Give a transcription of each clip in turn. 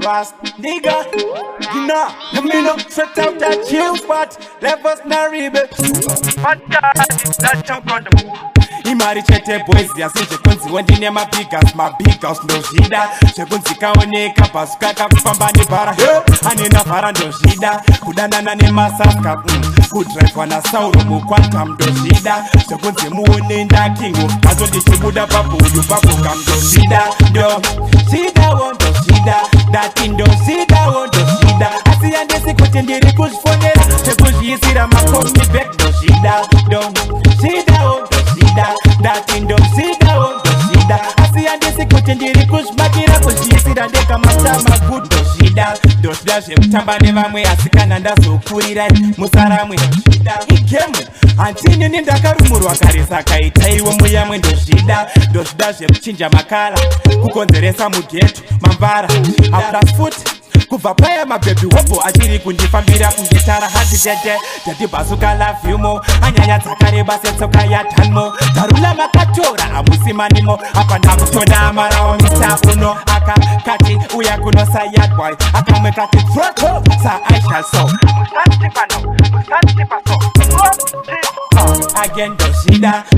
Ras nigga, nah, let me know, straight out that chill spot, levels na ribe. That jump on the move. Imari chete boys yasinje kunzi wendine mabigas ndoshida chekunzikaoneka pasukaka kufamba nebhara anena bhara ndoshida kudanana nemasaska kudrive na sauro mukwantam ndoshida chekunzi muone ndakingo azo ndichibuda pabudu pabuka ndoshida ndoshida wondoshida dati ndoshida wondoshida asiyandesi kuti ndiri kuzvifonera chekuzviisira makomi back ndoshida ndoshida wondoshida dati ndoshida wondoshida asiyandesi kuti ndiri kuzvimakira kuzviisira ndekamatama good ndoshida zvekutamba nevamwe asikana ndazokurirai musaramwe igemu hantinini ndakarumurwa kare saka itaiwo muyamwe ndoshida zvekuchinja makala kukonzeresa mugeto mambara aplas futi kubva paya mabhebhi hopo achiri kundifambira kungitara hati tete tatibhasuka lavhyumo anyanya dzakareba setsoka yatanmo tarula makatora amusimanimo apa ndakutoda amarawo mita uno akakati uya kuno sayadboy akamwe kati throto sa I shall so again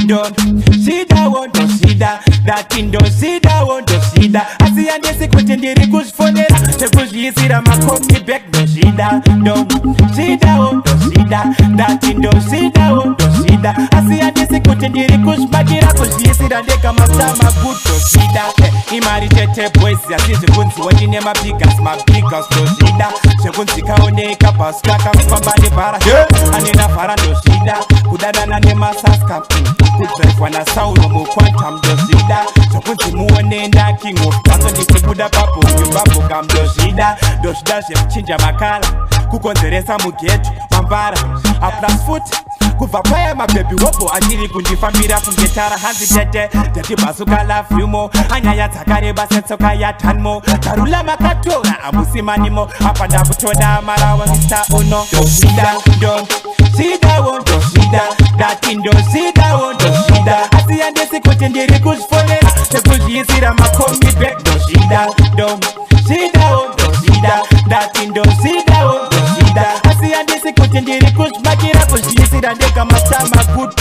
ndoshida wondoshida dati ndoshida wondoshida asiyandesi kuti ndiri kuzvifonera sekuzviisira makomi back ndoshida wondoshida dati ndoshida wondoshida asiyandesi kuti ndiri kuzvimakira kuzviisira ndekamatama good ndoshida imari chete boys yasizvi kunzi wendine mabigas ndoshida zvekunzikaoneka pasukaka kufamba nebhara anena bhara ndoshida kudanana nemasaska kudrive na sauro mukwantam ndoshida zvokunzi muone ndakingo azo ndichibuda pabudu pabuka ndoshida zvekuchinja makala kukonzeresa mugeto mambara aplas futi kubva paya mabhebhi hopo achiri kundifambira kungetara hanzi tete tatibhasuka lavhyumo anyaya dzakareba setsoka yatanmo tarula makatora amusimanimo apa ndakutoda amarawa mita uno ndoshida wondoshida dati ndoshida wondoshida asiyandesi kuti ndiri kuzvifonera sekuzviisira makomi back ndoshida wondoshida dati ndoshida wondoshida asiyandesi kuti ndiri kuzvimakira kuzviisira ndekamatama good